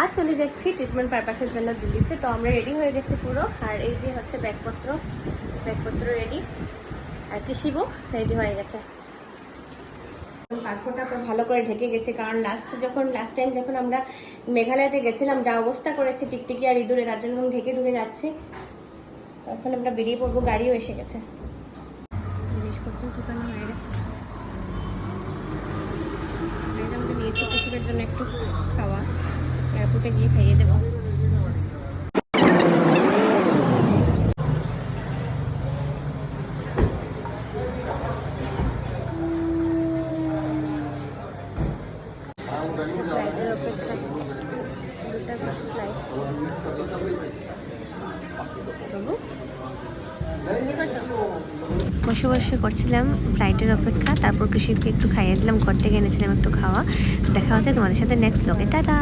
আজ চলে যাচ্ছি ট্রিটমেন্ট পারপাসের জন্য দিল্লিতে। তো আমরা রেডি হয়ে গেছি পুরো, আর এই যে হচ্ছে ব্যাগপত্র রেডি, আর কৃষিবও রেডি হয়ে গেছে। পাথরটা ভালো করে ঢেকে গেছে, কারণ লাস্ট টাইম যখন আমরা মেঘালয়তে গেছিলাম যা অবস্থা করেছে টিকটিকি আর ইঁদুরে, তার জন্য ঢেকে ঢুকে যাচ্ছে। এখন আমরা বেরিয়ে পড়বো, গাড়িও এসে গেছে, জিনিসপত্র ঢুকানো হয়ে গেছে। এটার মধ্যে নিয়েছি কৃষিকের জন্য একটু খাওয়া, এয়ারপোর্টে গিয়ে খাইয়ে দেবো। ফ্লাইটের অপেক্ষা, দুটা বেশি ফ্লাইট। বসে বসে করছিলাম ফ্লাইটের অপেক্ষা, তারপর কৃষিকে একটু খাইয়ে দিলাম, ঘর থেকে এনেছিলাম একটু খাওয়া। দেখা হচ্ছে তোমাদের সাথে নেক্সট ব্লগে, টাটা।